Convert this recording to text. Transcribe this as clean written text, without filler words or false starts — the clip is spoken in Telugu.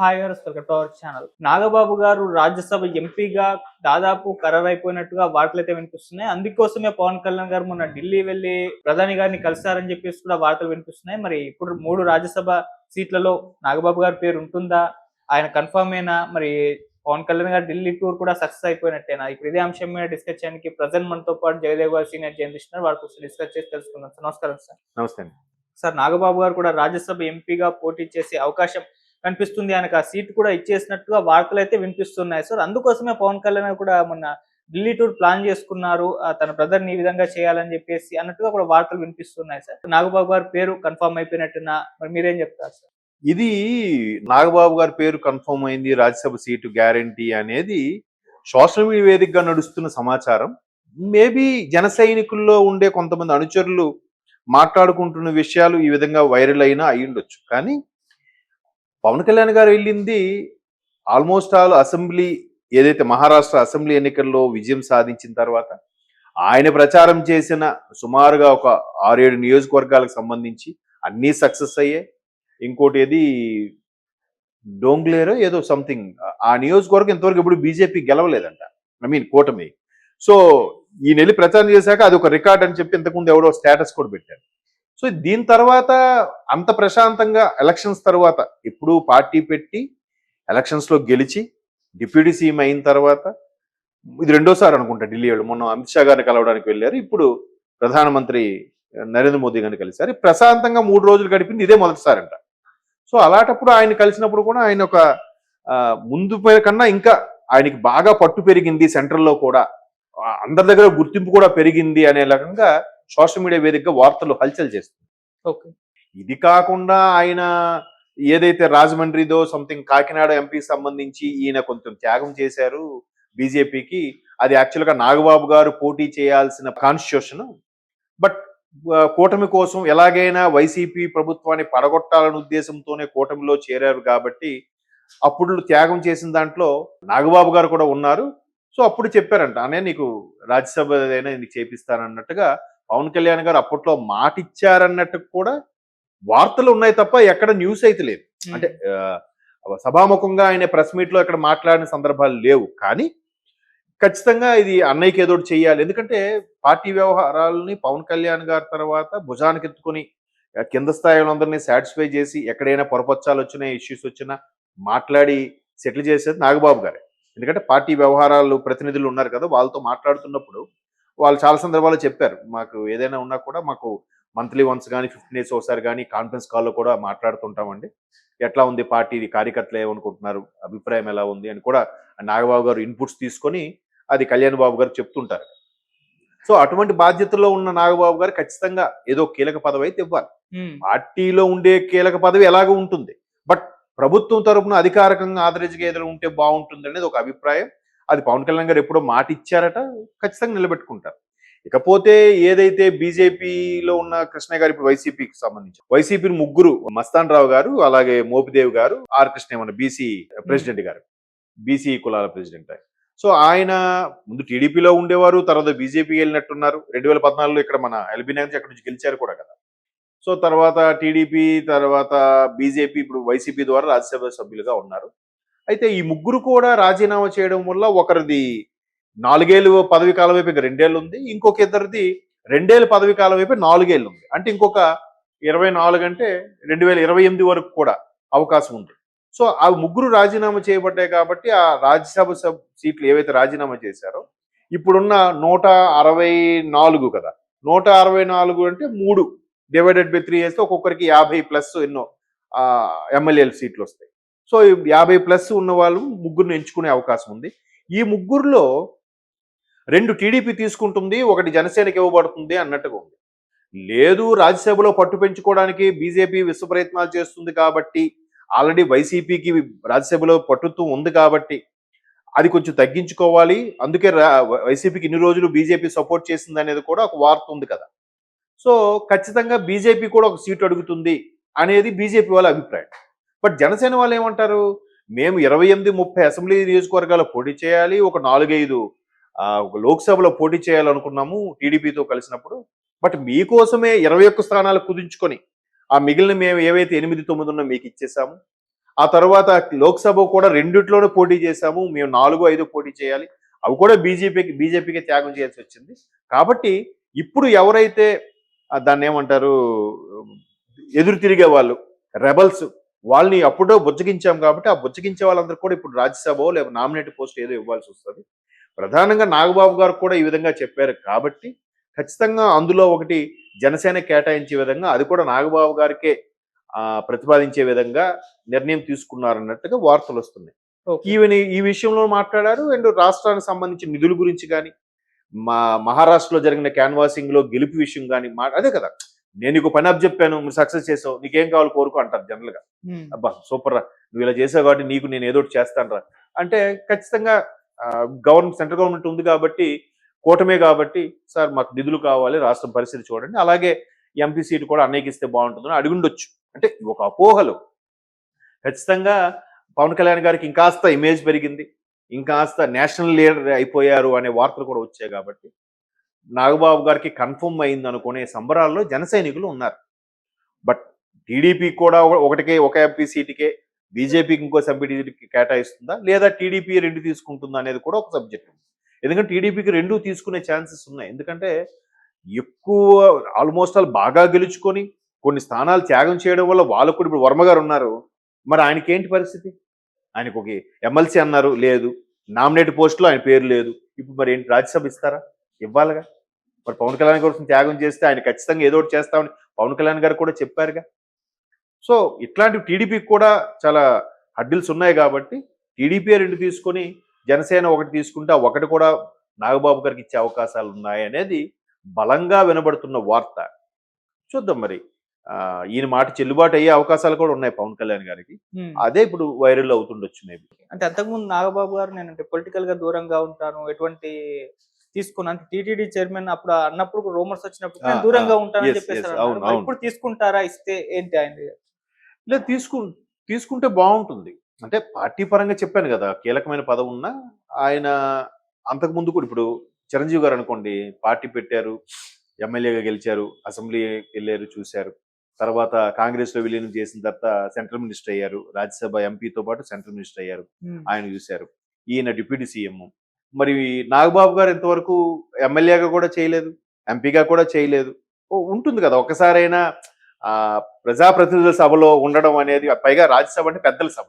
హాయ్ గారు welcome to our channel. Nagababu గారు రాజ్యసభ ఎంపీగా దాదాపు ఖరారైపోయినట్టుగా వార్తలైతే వినిపిస్తున్నాయి. అందుకోసమే పవన్ కళ్యాణ్ గారు మొన్న ఢిల్లీ వెళ్లి ప్రధాని గారిని కలిశారని చెప్పేసి కూడా వార్తలు వినిపిస్తున్నాయి. మరి ఇప్పుడు 3 రాజ్యసభ సీట్లలో నాగబాబు గారి పేరు ఉంటుందా? ఆయన కన్ఫర్మ్ ఏనా? మరి పవన్ కళ్యాణ్ గారు ఢిల్లీ టూర్ కూడా సక్సెస్ అయిపోయినట్టేనా? ఇప్పుడు ఇదే అంశం మీద డిస్కస్ చేయడానికి ప్రెజెంట్ మనతో పాటు జయదేవ్ గారు సీనియర్ జర్నలిస్ట్ ఉన్నారు. వారి కోసం డిస్కస్ చేసి తెలుసుకుందాం. సార్ నమస్కారం సార్. నమస్తే అండి. సార్ నాగబాబు గారు కూడా రాజ్యసభ ఎంపీగా పోటీ చేసే అవకాశం కనిపిస్తుంది. ఆయనకు ఆ సీట్ కూడా ఇచ్చేసినట్టుగా వార్తలైతే వినిపిస్తున్నాయి సార్. అందుకోసమే పవన్ కళ్యాణ్ కూడా మొన్న ఢిల్లీ టూర్ ప్లాన్ చేసుకున్నారు. తన బ్రదర్‌ని ఈ విధంగా చేయాలని చెప్పేసి అన్నట్టుగా కూడా వార్తలు వినిపిస్తున్నాయి సార్. నాగబాబు గారి పేరు కన్ఫర్మ్ అయిపోయినట్టునా? మరి మీరేం చెప్తారు సార్? ఇది నాగబాబు గారి పేరు కన్ఫర్మ్ అయింది, రాజ్యసభ సీటు గ్యారంటీ అనేది సోషల్ మీడియా వేదికగా నడుస్తున్న సమాచారం. మేబీ జన సైనికుల్లో ఉండే కొంతమంది అనుచరులు మాట్లాడుకుంటున్న విషయాలు ఈ విధంగా వైరల్ అయినా అయ్యుండొచ్చు. కానీ పవన్ కళ్యాణ్ గారు వెళ్ళింది ఆల్మోస్ట్ ఆల్ అసెంబ్లీ, ఏదైతే మహారాష్ట్ర అసెంబ్లీ ఎన్నికల్లో విజయం సాధించిన తర్వాత ఆయన ప్రచారం చేసిన సుమారుగా ఒక 6-7 నియోజకవర్గాలకు సంబంధించి అన్నీ సక్సెస్ అయ్యాయి. ఇంకోటి ఏది డోంగ్లేరో ఏదో సంథింగ్, ఆ నియోజకవర్గం ఇంతవరకు ఎప్పుడు బీజేపీ గెలవలేదంట, కూటమి. సో ఈ నెల ప్రచారం చేశాక అది ఒక రికార్డ్ అని చెప్పి ఇంతకుముందు ఎవడో స్టేటస్ కూడా పెట్టారు. సో దీని తర్వాత అంత ప్రశాంతంగా ఎలక్షన్స్ తర్వాత ఇప్పుడు పార్టీ పెట్టి ఎలక్షన్స్లో గెలిచి డిప్యూటీ సీఎం అయిన తర్వాత ఇది రెండోసారి అనుకుంటా ఢిల్లీ వాళ్ళు. మొన్న అమిత్ షా గారిని కలవడానికి వెళ్ళారు, ఇప్పుడు ప్రధానమంత్రి నరేంద్ర మోదీ గారిని కలిశారు. ప్రశాంతంగా 3 రోజులు గడిపింది ఇదే మొదటిసారంట. సో అలాంటప్పుడు ఆయన కలిసినప్పుడు కూడా ఆయన ఒక ముందు కన్నా ఇంకా ఆయనకి బాగా పట్టు పెరిగింది, సెంట్రల్లో కూడా అందరి దగ్గర గుర్తింపు కూడా పెరిగింది అనే రకంగా సోషల్ మీడియా వేదికగా వార్తలు హల్చల్ చేస్తుంది. ఓకే. ఇది కాకుండా ఆయన ఏదైతే రాజమండ్రిదో సంథింగ్ కాకినాడ ఎంపీకి సంబంధించి ఈయన కొంచెం త్యాగం చేశారు బీజేపీకి. అది యాక్చువల్గా నాగబాబు గారు పోటీ చేయాల్సిన కాన్స్టిట్యూషన్. బట్ కూటమి కోసం ఎలాగైనా వైసీపీ ప్రభుత్వాన్ని పడగొట్టాలనే ఉద్దేశంతోనే కూటమిలో చేరారు కాబట్టి అప్పుడు త్యాగం చేసిన దాంట్లో నాగబాబు గారు కూడా ఉన్నారు. సో అప్పుడు చెప్పారంట, అనే నీకు రాజ్యసభ అయినా నీకు చేపిస్తానన్నట్టుగా పవన్ కళ్యాణ్ గారు అప్పట్లో మాట ఇచ్చారన్నట్టు కూడా వార్తలు ఉన్నాయి తప్ప ఎక్కడ న్యూస్ అయితే లేదు. అంటే సభాముఖంగా ఆయన ప్రెస్ మీట్ లో ఎక్కడ మాట్లాడిన సందర్భాలు లేవు. కానీ ఖచ్చితంగా ఇది అన్నయ్యకి ఏదో చెయ్యాలి, ఎందుకంటే పార్టీ వ్యవహారాలని పవన్ కళ్యాణ్ గారి తర్వాత భుజానికి ఎత్తుకుని కింద స్థాయిలో అందరినీ సాటిస్ఫై చేసి ఎక్కడైనా పొరపచ్చాలు వచ్చినా, ఇష్యూస్ వచ్చినా మాట్లాడి సెటిల్ చేసేది నాగబాబు గారే. ఎందుకంటే పార్టీ వ్యవహారాలు ప్రతినిధులు ఉన్నారు కదా, వాళ్ళతో మాట్లాడుతున్నప్పుడు వాళ్ళు చాలా సందర్భాలు చెప్పారు, మాకు ఏదైనా ఉన్నా కూడా మాకు మంత్లీ వన్స్ కానీ 15 days ఒకసారి కానీ కాన్ఫరెన్స్ కాల్లో కూడా మాట్లాడుతుంటామండి. ఎట్లా ఉంది పార్టీ, కార్యకర్తలు ఏమనుకుంటున్నారు, అభిప్రాయం ఎలా ఉంది అని కూడా నాగబాబు గారు ఇన్పుట్స్ తీసుకొని అది కళ్యాణ్ బాబు గారు చెప్తుంటారు. సో అటువంటి బాధ్యతలో ఉన్న నాగబాబు గారు ఖచ్చితంగా ఏదో కీలక పదవి అయితే ఇవ్వాలి. పార్టీలో ఉండే కీలక పదవి ఎలాగో ఉంటుంది, బట్ ప్రభుత్వం తరఫున అధికారికంగా ఆదరించగా ఏదైనా ఉంటే బాగుంటుంది అనేది ఒక అభిప్రాయం. అది పవన్ కళ్యాణ్ గారు ఎప్పుడో మాట ఇచ్చారట, ఖచ్చితంగా నిలబెట్టుకుంటారు. ఇకపోతే ఏదైతే బీజేపీలో ఉన్న కృష్ణయ్య గారు ఇప్పుడు వైసీపీకి సంబంధించి వైసీపీ 3 మస్తాన్ రావు గారు, అలాగే మోపిదేవి గారు, ఆర్ కృష్ణ బీసీ ప్రెసిడెంట్ గారు, బీసీ కులాల ప్రెసిడెంట్. సో ఆయన ముందు టీడీపీలో ఉండేవారు, తర్వాత బీజేపీకి వెళ్ళినట్టున్నారు. 2014లో ఇక్కడ మన ఎల్బీ నగర్ అక్కడి నుంచి గెలిచారు కూడా కదా. సో తర్వాత టీడీపీ, తర్వాత బీజేపీ, ఇప్పుడు వైసీపీ ద్వారా రాజ్యసభ సభ్యులుగా ఉన్నారు. అయితే ఈ 3 కూడా రాజీనామా చేయడం వల్ల ఒకరిది 4 ఏళ్ళు పదవి కాలం వైపు ఇంకా 2 ఏళ్ళు ఉంది, ఇంకొక ఇద్దరిది 2 ఏళ్ళ పదవి కాలం వైపు 4 ఏళ్ళు ఉంది. అంటే ఇంకొక 24 అంటే 2028 వరకు కూడా అవకాశం ఉంది. సో ఆ 3 రాజీనామా చేయబడ్డాయి కాబట్టి ఆ రాజ్యసభ సీట్లు ఏవైతే రాజీనామా చేశారో ఇప్పుడున్న 164 కదా, 164 అంటే 3 డివైడెడ్ బై 3 వేస్తే ఒక్కొక్కరికి 50+ ఎన్నో ఎమ్మెల్యేల సీట్లు వస్తాయి. సో 50+ ఉన్న వాళ్ళు 3 ఎంచుకునే అవకాశం ఉంది. ఈ 3లో 2 టీడీపీ తీసుకుంటుంది, 1 జనసేనకి ఇవ్వబడుతుంది అన్నట్టుగా ఉంది. లేదు రాజ్యసభలో పట్టు పెంచుకోవడానికి బీజేపీ విశ్వ ప్రయత్నాలు చేస్తుంది కాబట్టి, ఆల్రెడీ వైసీపీకి రాజ్యసభలో పట్టుత్వం ఉంది కాబట్టి అది కొంచెం తగ్గించుకోవాలి, అందుకే వైసీపీకి ఇన్ని రోజులు బీజేపీ సపోర్ట్ చేసింది అనేది కూడా ఒక వార్త ఉంది కదా. సో ఖచ్చితంగా బీజేపీ కూడా ఒక సీటు అడుగుతుంది అనేది బీజేపీ వాళ్ళ అభిప్రాయం. బట్ జనసేన వాళ్ళు ఏమంటారు, మేము 28-30 అసెంబ్లీ నియోజకవర్గాల్లో పోటీ చేయాలి, ఒక 4-5 లోక్సభలో పోటీ చేయాలనుకున్నాము టీడీపీతో కలిసినప్పుడు. బట్ మీకోసమే 21 స్థానాలు కుదించుకొని ఆ మిగిలిన మేము ఏవైతే 8-9 ఉన్నా మీకు ఇచ్చేసాము. ఆ తర్వాత లోక్సభ కూడా రెండిట్లోనే పోటీ చేశాము, మేము 4, 5 పోటీ చేయాలి, అవి కూడా బీజేపీకి త్యాగం చేయాల్సి వచ్చింది. కాబట్టి ఇప్పుడు ఎవరైతే దాన్ని ఏమంటారు, ఎదురు తిరిగే వాళ్ళు, రెబల్స్, వాళ్ళని అప్పుడో బుజ్జగించాం కాబట్టి ఆ బుజ్జగించే వాళ్ళందరూ కూడా ఇప్పుడు రాజ్యసభ లేదా నామినేట్ పోస్ట్ ఏదో ఇవ్వాల్సి వస్తుంది. ప్రధానంగా నాగబాబు గారు కూడా ఈ విధంగా చెప్పారు కాబట్టి ఖచ్చితంగా అందులో ఒకటి జనసేన కేటాయించే విధంగా అది కూడా నాగబాబు గారికే ప్రతిపాదించే విధంగా నిర్ణయం తీసుకున్నారన్నట్టుగా వార్తలు వస్తున్నాయి. ఓకే. ఈవెన్ ఈ విషయంలో మాట్లాడారు. అండ్ రాష్ట్రానికి సంబంధించిన నిధుల గురించి కానీ, మహారాష్ట్రలో జరిగిన క్యాన్వాసింగ్ లో గెలుపు విషయం కానీ అదే కదా, నేను నీకు పని అప్ చెప్పాను, నువ్వు సక్సెస్ చేసావు, నీకేం కావాలి కోరుకో అంటారు జనరల్ గా. అబ్బా సూపర్ రా, నువ్వు ఇలా చేసావు కాబట్టి నీకు నేను ఏదో ఒకటి చేస్తాను రా అంటే ఖచ్చితంగా సెంట్రల్ గవర్నమెంట్ ఉంది కాబట్టి, కూటమే కాబట్టి, సార్ మాకు నిధులు కావాలి, రాష్ట్రం పరిస్థితి చూడండి, అలాగే ఎంపీ సీటు కూడా అన్నయ్యకి ఇస్తే బాగుంటుందని అడిగుండొచ్చు. అంటే ఒక అపోహలు. ఖచ్చితంగా పవన్ కళ్యాణ్ గారికి ఇంకాస్త ఇమేజ్ పెరిగింది, ఇంకాస్త నేషనల్ లీడర్ అయిపోయారు అనే వార్తలు కూడా వచ్చాయి కాబట్టి నాగబాబు గారికి కన్ఫర్మ్ అయింది అనుకునే సంబరాల్లో జన సైనికులు ఉన్నారు. బట్ టీడీపీ కూడా ఒక ఎంపీ సీటుకే, బీజేపీకి ఇంకో ఎంపీ సీటుకి కేటాయిస్తుందా లేదా టీడీపీ 2 తీసుకుంటుందా అనేది కూడా ఒక సబ్జెక్ట్. ఎందుకంటే టీడీపీకి 2 తీసుకునే ఛాన్సెస్ ఉన్నాయి. ఎందుకంటే ఎక్కువ ఆల్మోస్ట్ బాగా గెలుచుకొని కొన్ని స్థానాలు త్యాగం చేయడం వల్ల వాళ్ళు కూడా, ఇప్పుడు వర్మ గారు ఉన్నారు, మరి ఆయనకి ఏంటి పరిస్థితి? ఆయనకు ఒక ఎమ్మెల్సీ అన్నారు, లేదు, నామినేట్ పోస్టులో ఆయన పేరు లేదు, ఇప్పుడు మరి ఏంటి, రాజ్యసభ ఇస్తారా? ఇవ్వాలిగా. మరి పవన్ కళ్యాణ్ కోసం త్యాగం చేస్తే ఆయన ఖచ్చితంగా ఏదో ఒకటి చేస్తామని పవన్ కళ్యాణ్ గారు కూడా చెప్పారుగా. సో ఇట్లాంటివి టీడీపీకి కూడా చాలా హడ్డిల్స్ ఉన్నాయి కాబట్టి టీడీపీ 2 తీసుకొని జనసేన 1 తీసుకుంటే ఆ 1 కూడా నాగబాబు గారికి ఇచ్చే అవకాశాలు ఉన్నాయి అనేది బలంగా వినబడుతున్న వార్త. చూద్దాం మరి ఈయన మాట చెల్లుబాటు అయ్యే అవకాశాలు కూడా ఉన్నాయి పవన్ కళ్యాణ్ గారికి. అదే ఇప్పుడు వైరల్ అవుతుండొచ్చు మేబీ. అంటే అంతకుముందు నాగబాబు గారు నేను పొలిటికల్ గా దూరంగా ఉంటాను, ఎటువంటి తీసుకున్నాను, టీటీడీ చైర్మన్ అప్పుడు అన్నప్పుడు రూమర్స్ వచ్చినప్పుడు నేను దూరంగా ఉంటానని చెప్పేసి ఇప్పుడు తీసుకుంటారా, ఇస్తే ఏంటి ఆయన? లేదు, తీసుకుంటే బాగుంటుంది. అంటే పార్టీ పరంగా చెప్పాను కదా, కీలకమైన పదవి ఉన్నా ఆయన అంతకుముందు కూడా, ఇప్పుడు చిరంజీవి గారు అనుకోండి, పార్టీ పెట్టారు, ఎమ్మెల్యేగా గెలిచారు, అసెంబ్లీ వెళ్ళారు, చూశారు, తర్వాత కాంగ్రెస్ లో విలీనం చేసిన తర్వాత సెంట్రల్ మినిస్టర్ అయ్యారు, రాజ్యసభ ఎంపీతో పాటు సెంట్రల్ మినిస్టర్ అయ్యారు, ఆయన చూశారు. ఈయన డిప్యూటీ సీఎం. మరి నాగబాబు గారు ఇంతవరకు ఎమ్మెల్యేగా కూడా చేయలేదు, ఎంపీగా కూడా చేయలేదు. ఉంటుంది కదా ఒక్కసారైనా ప్రజాప్రతినిధుల సభలో ఉండడం అనేది, పైగా రాజ్యసభ అంటే పెద్దల సభ,